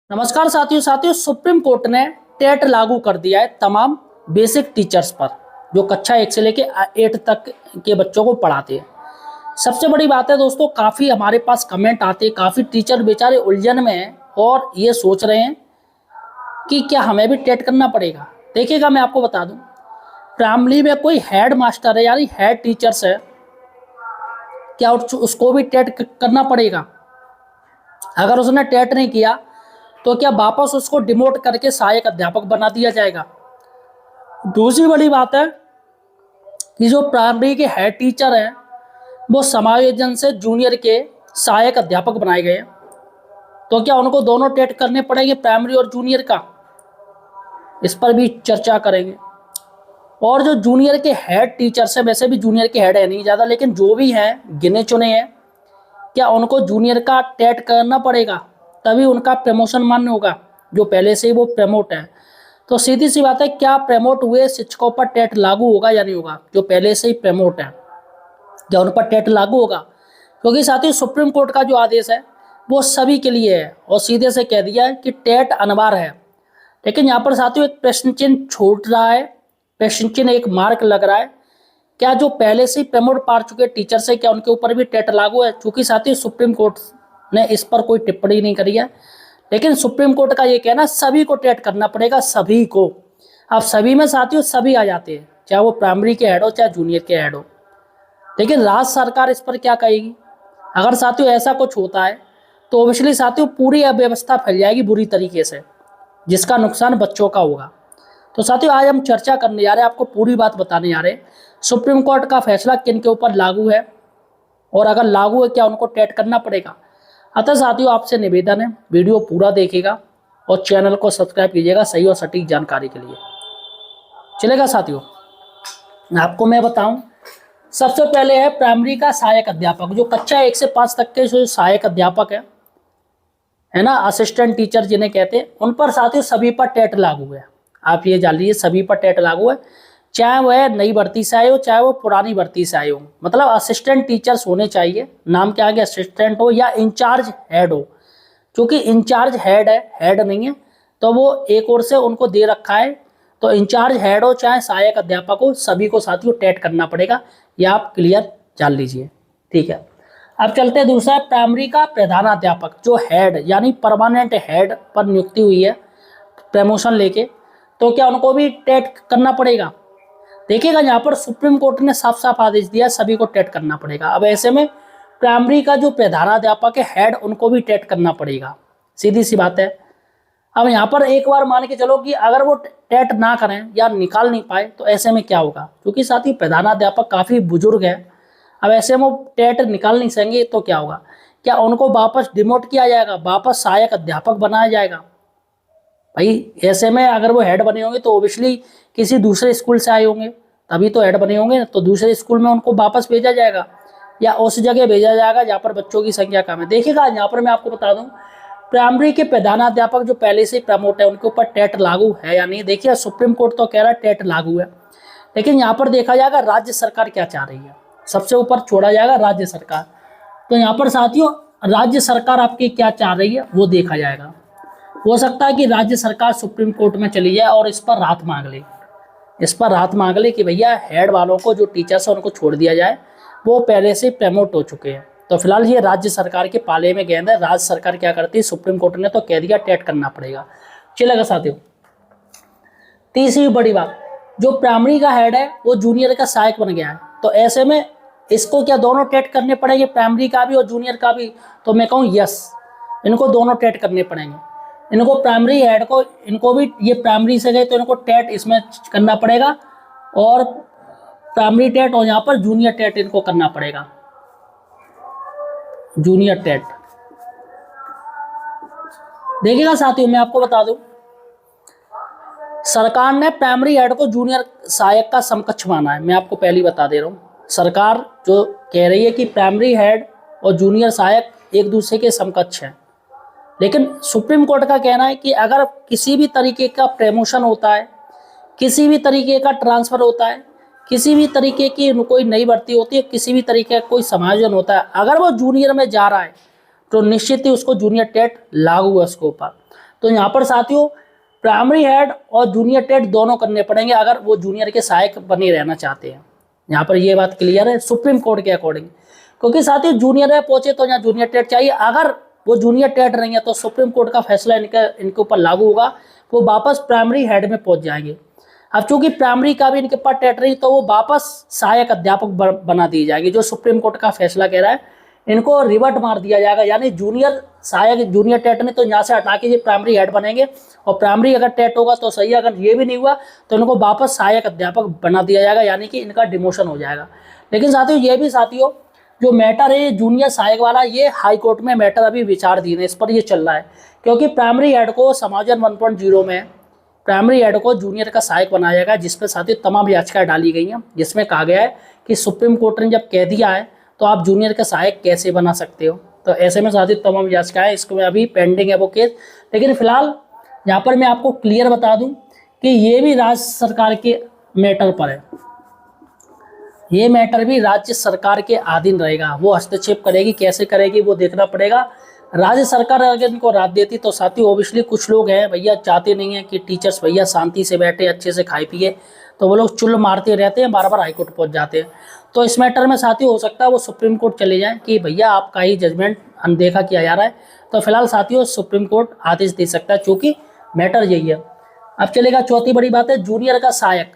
नमस्कार साथियों supreme court ने टेट लागू कर दिया है तमाम बेसिक टीचर्स पर जो कक्षा 1 से लेके 8 तक के बच्चों को पढ़ाते हैं। सबसे बड़ी बात है दोस्तों, काफ़ी हमारे पास कमेंट आते हैं, काफ़ी टीचर बेचारे उलझन में हैं और ये सोच रहे हैं कि क्या हमें भी टेट करना पड़ेगा। देखिएगा, मैं आपको बता दूं, प्राइमरी में कोई हेड मास्टर है यानी हेड टीचर्स है, क्या उसको भी टेट करना पड़ेगा? अगर उसने टेट नहीं किया तो क्या वापस उसको डिमोट करके सहायक अध्यापक बना दिया जाएगा? दूसरी बड़ी बात है कि जो प्राइमरी के हेड टीचर हैं वो समायोजन से जूनियर के सहायक अध्यापक बनाए गए हैं, तो क्या उनको दोनों टेट करने पड़ेंगे, प्राइमरी और जूनियर का? इस पर भी चर्चा करेंगे। और जो जूनियर के हेड टीचर्स हैं, वैसे भी जूनियर के हेड है नहीं ज़्यादा, लेकिन जो भी हैं गिने चुने हैं, क्या उनको जूनियर का टेट करना पड़ेगा? तभी उनका प्रमोशन मान्य होगा, जो पहले से ही वो प्रमोट है। तो सीधी सी बात है, क्या प्रमोट हुए शिक्षकों पर टेट लागू होगा या नहीं होगा? जो पहले से ही प्रमोट है, क्या उन पर टेट लागू होगा? क्योंकि साथियों सुप्रीम कोर्ट का जो आदेश है वो सभी के लिए है और सीधे से कह दिया है कि टेट अनिवार्य है। लेकिन यहाँ पर साथियों एक प्रश्न चिन्ह छूट रहा है, प्रश्न चिन्ह एक मार्क लग रहा है, क्या जो पहले से ही प्रमोट पा चुके टीचर से क्या उनके ऊपर भी टेट लागू है? चूंकि साथियों सुप्रीम कोर्ट ने इस पर कोई टिप्पणी नहीं करी है, लेकिन सुप्रीम कोर्ट का ये कहना सभी को टेट करना पड़ेगा, सभी को। अब सभी में साथियों सभी आ जाते हैं, चाहे वो प्राइमरी के हेड हो चाहे जूनियर के हेड हो। लेकिन राज्य सरकार इस पर क्या कहेगी? अगर साथियों ऐसा कुछ होता है तो ऑब्वियसली साथियों पूरी अव्यवस्था फैल जाएगी बुरी तरीके से, जिसका नुकसान बच्चों का होगा। तो साथियों आज हम चर्चा करने जा रहे हैं, आपको पूरी बात बताने जा रहे हैं, सुप्रीम कोर्ट का फैसला किन के ऊपर लागू है और अगर लागू है क्या उनको टेट करना पड़ेगा। अतः साथियों आपसे निवेदन है, वीडियो पूरा देखिएगा और चैनल को सब्सक्राइब कीजिएगा सही और सटीक जानकारी के लिए। चलेगा साथियों, आपको मैं बताऊं, सबसे पहले है प्राइमरी का सहायक अध्यापक, जो कक्षा 1 से 5 तक के जो सहायक अध्यापक है ना, असिस्टेंट टीचर जिन्हें कहते हैं, उन पर साथियों सभी पर टेट लागू है। आप ये जान लीजिए, सभी पर टेट लागू है, चाहे वह नई भर्ती से आए हो चाहे वो पुरानी भर्ती से आए हो। मतलब असिस्टेंट टीचर्स होने चाहिए, नाम के आगे असिस्टेंट हो या इंचार्ज हेड हो। क्योंकि इंचार्ज हेड है, हेड नहीं है, तो वो एक ओर से उनको दे रखा है, तो इंचार्ज हेड हो चाहे सहायक अध्यापक हो, सभी को साथियों टेट करना पड़ेगा। ये आप क्लियर जान लीजिए, ठीक है। अब चलते हैं दूसरा, प्राइमरी का प्रधानाध्यापक, जो हेड यानी परमानेंट हेड पर नियुक्ति हुई है प्रमोशन लेके, तो क्या उनको भी टेट करना पड़ेगा? देखिएगा, यहाँ पर सुप्रीम कोर्ट ने साफ साफ आदेश दिया सभी को टेट करना पड़ेगा। अब ऐसे में प्राइमरी का जो प्रधानाध्यापक है हेड, उनको भी टेट करना पड़ेगा, सीधी सी बात है। अब यहाँ पर एक बार मान के चलो कि अगर वो टेट ना करें या निकाल नहीं पाए तो ऐसे में क्या होगा? क्योंकि साथ ही प्रधानाध्यापक काफ़ी बुजुर्ग है, अब ऐसे में वो टेट निकाल नहीं सकेंगे तो क्या होगा? क्या उनको वापस डिमोट किया जाएगा, वापस सहायक अध्यापक बनाया जाएगा? भाई ऐसे में अगर वो हेड बने होंगे तो ओबियसली किसी दूसरे स्कूल से आए होंगे, तभी तो हेड बने होंगे, तो दूसरे स्कूल में उनको वापस भेजा जाएगा या उस जगह भेजा जाएगा जहाँ पर बच्चों की संख्या कम है। देखिएगा, यहाँ पर मैं आपको बता दूं, प्राइमरी के प्रधानाध्यापक जो पहले से प्रमोट है उनके ऊपर टेट लागू है या नहीं। देखिए, सुप्रीम कोर्ट तो कह रहा है टेट लागू है, लेकिन यहाँ पर देखा जाएगा राज्य सरकार क्या चाह रही है, सबसे ऊपर छोड़ा जाएगा राज्य सरकार। तो यहाँ पर साथियों राज्य सरकार आपकी क्या चाह रही है वो देखा जाएगा। हो सकता है कि राज्य सरकार सुप्रीम कोर्ट में चली जाए और इस पर राहत मांग ले, इस पर राहत मांग ले कि भैया हेड वालों को, जो टीचर्स हैं उनको छोड़ दिया जाए, वो पहले से प्रमोट हो चुके हैं। तो फिलहाल ये राज्य सरकार के पाले में गेंद है, राज्य सरकार क्या करती है, सुप्रीम कोर्ट ने तो कह दिया टेट करना पड़ेगा। चलेगा साथियों, तीसरी बड़ी बात, जो प्राइमरी का हेड है वो जूनियर का सहायक बन गया है, तो ऐसे में इसको क्या दोनों टेट करने पड़ेंगे, प्राइमरी का भी और जूनियर का भी? तो मैं कहूँ यस, इनको दोनों टेट करने पड़ेंगे। इनको प्राइमरी हेड को, इनको भी, ये प्राइमरी से गए तो इनको टेट इसमें करना पड़ेगा और प्राइमरी टेट, और यहाँ पर जूनियर टेट इनको करना पड़ेगा, जूनियर टेट। देखिएगा साथियों, मैं आपको बता दूं, सरकार ने प्राइमरी हेड को जूनियर सहायक का समकक्ष माना है। मैं आपको पहले बता दे रहा हूँ, सरकार जो कह रही है कि प्राइमरी हेड और जूनियर सहायक एक दूसरे के समकक्ष हैं, लेकिन सुप्रीम कोर्ट का कहना है कि अगर किसी भी तरीके का प्रमोशन होता है, किसी भी तरीके का ट्रांसफ़र होता है, किसी भी तरीके की कोई नई भर्ती होती है, किसी भी तरीके का कोई समायोजन होता है, अगर वो जूनियर में जा रहा है तो निश्चित ही उसको जूनियर टेट लागू है उसके ऊपर। तो यहाँ पर साथियों प्राइमरी हेड और जूनियर टेट दोनों करने पड़ेंगे अगर वो जूनियर के सहायक बने रहना चाहते हैं। यहाँ पर ये बात क्लियर है सुप्रीम कोर्ट के अकॉर्डिंग, क्योंकि साथियों जूनियर में पहुंचे तो यहाँ जूनियर टेट चाहिए। अगर वो जूनियर टेट नहीं है तो सुप्रीम कोर्ट का फैसला इनके ऊपर लागू होगा, वो वापस प्राइमरी हेड में पहुंच जाएंगे। अब चूंकि प्राइमरी का भी इनके पास टेट नहीं तो वो वापस सहायक अध्यापक बना दिए जाएंगे। जो सुप्रीम कोर्ट का फैसला कह रहा है इनको रिवर्ट मार दिया जाएगा, यानी जूनियर सहायक जूनियर टेट नहीं तो यहाँ से हटा के ये प्राइमरी हेड बनेंगे, और प्राइमरी अगर टेट होगा तो सही, अगर ये भी नहीं हुआ तो इनको वापस सहायक अध्यापक बना दिया जाएगा, यानी कि इनका डिमोशन हो जाएगा। लेकिन साथियों ये भी साथियों जो मैटर है जूनियर सहायक वाला, ये हाई कोर्ट में मैटर अभी विचाराधीन है, इस पर ये चल रहा है, क्योंकि प्राइमरी हेड को समाधान 1.0 में प्राइमरी हेड को जूनियर का सहायक बनाया जाएगा, जिसपे साथियों तमाम याचिकाएं डाली गई हैं, जिसमें कहा गया है कि सुप्रीम कोर्ट ने जब कह दिया है तो आप जूनियर का सहायक कैसे बना सकते हो। तो ऐसे में साथियों तमाम याचिकाएं इसको में अभी पेंडिंग है वो केस। लेकिन फिलहाल यहाँ पर मैं आपको क्लियर बता दूं कि ये भी राज्य सरकार के मैटर पर है, ये मैटर भी राज्य सरकार के अधीन रहेगा, वो हस्तक्षेप करेगी, कैसे करेगी वो देखना पड़ेगा। राज्य सरकार अगर इनको राहत देती तो साथियों ओबियसली कुछ लोग हैं भैया चाहते नहीं है कि टीचर्स भैया शांति से बैठे अच्छे से खाए पिए, तो वो लोग चुल मारते रहते हैं, बार बार हाईकोर्ट पहुंच जाते हैं। तो इस मैटर में साथियों हो सकता है वो सुप्रीम कोर्ट चले जाएं कि भैया आपका ही जजमेंट अनदेखा किया जा रहा है। तो फिलहाल साथियों सुप्रीम कोर्ट आदेश दे सकता है, चूंकि मैटर यही है। अब चलेगा चौथी बड़ी बात है जूनियर का सहायक।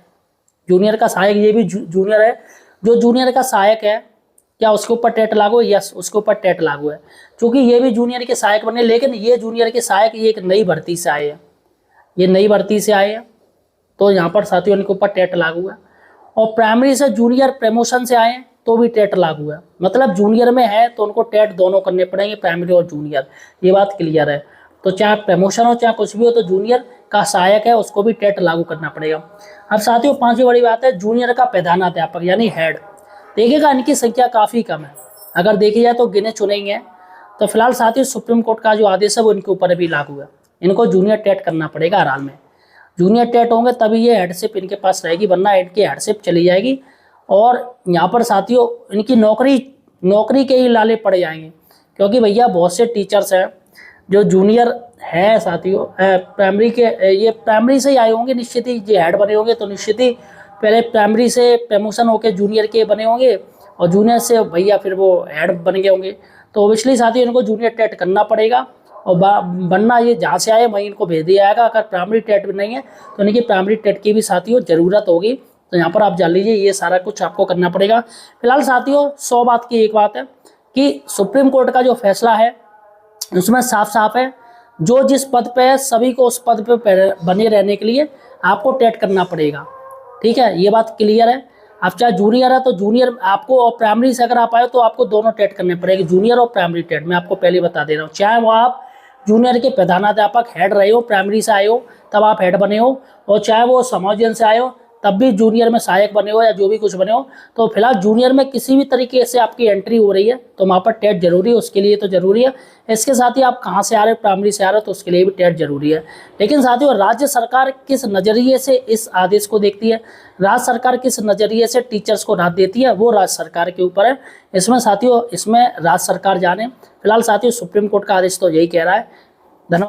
जूनियर का सहायक ये भी जूनियर है, जो जूनियर का सहायक है क्या उसके ऊपर टेट लागू है? यस, उसके ऊपर टेट लागू है, क्योंकि ये भी जूनियर के सहायक बने। लेकिन ये जूनियर के सहायक ये एक नई भर्ती से आए हैं, ये नई भर्ती से आए हैं, तो यहाँ पर साथियों इनके ऊपर टेट लागू है। और प्राइमरी से जूनियर प्रमोशन से आए तो भी टेट लागू है, मतलब जूनियर में है तो उनको टेट दोनों करने पड़ेंगे, प्राइमरी और जूनियर, ये बात क्लियर है। तो चाहे प्रमोशन हो चाहे कुछ भी हो तो जूनियर का सहायक है उसको भी टेट लागू करना पड़ेगा। अब साथियों पांचवी बड़ी बात है जूनियर का प्रधानाध्यापक यानी हेड। देखिएगा इनकी संख्या काफ़ी कम है, अगर देखी जाए तो गिने चुने ही हैं। तो फिलहाल साथियों सुप्रीम कोर्ट का जो आदेश है वो इनके ऊपर भी लागू है, इनको जूनियर टेट करना पड़ेगा हर हाल में। जूनियर टेट होंगे तभी ये हेडशिप इनके पास रहेगी, वरना इनकी हेडशिप चली जाएगी। और यहाँ पर साथियों इनकी नौकरी के ही लाले पड़ जाएंगे, क्योंकि भैया बहुत से टीचर्स हैं जो जूनियर है साथियों प्राइमरी के, ये प्राइमरी से ही आए होंगे, निश्चित ही ये हेड बने होंगे, तो निश्चित ही पहले प्राइमरी से प्रमोशन होकर जूनियर के बने होंगे और जूनियर से भैया फिर वो हेड बन गए होंगे। तो ओबियसली साथियों इनको जूनियर टेट करना पड़ेगा, और बनना ये जहाँ से आए वहीं इनको भेज दिया जाएगा। अगर प्राइमरी टेट भी नहीं है तो इनकी प्राइमरी टेट की भी साथियों ज़रूरत होगी, तो यहाँ पर आप जान लीजिए ये सारा कुछ आपको करना पड़ेगा। फिलहाल साथियों 100 बात की एक बात है कि सुप्रीम कोर्ट का जो फैसला है उसमें साफ साफ है जो जिस पद पे है सभी को उस पद पे बने रहने के लिए आपको टेट करना पड़ेगा, ठीक है, ये बात क्लियर है। आप चाहे जूनियर है तो जूनियर आपको, और प्राइमरी से अगर आप आए तो आपको दोनों टेट करने पड़ेंगे, जूनियर और प्राइमरी टेट। मैं आपको पहले बता दे रहा हूँ, चाहे वो आप जूनियर के प्रधानाध्यापक हेड रहे हो, प्राइमरी से आए हो तब आप हेड बने हो, और चाहे वो समाजन से आए हो तब भी जूनियर में सहायक बने हो या जो भी कुछ बने हो। तो फिलहाल जूनियर में किसी भी तरीके से आपकी एंट्री हो रही है तो वहाँ पर टेट जरूरी है, उसके लिए तो जरूरी है। इसके साथ ही आप कहाँ से आ रहे हो, प्राइमरी से आ रहे हो, तो उसके लिए भी टेट जरूरी है। लेकिन साथियों राज्य सरकार किस नज़रिए से इस आदेश को देखती है, राज्य सरकार किस नज़रिए से टीचर्स को राहत देती है, वो राज्य सरकार के ऊपर है। इसमें साथियों इसमें राज्य सरकार जाने। फिलहाल साथियों सुप्रीम कोर्ट का आदेश तो यही कह रहा है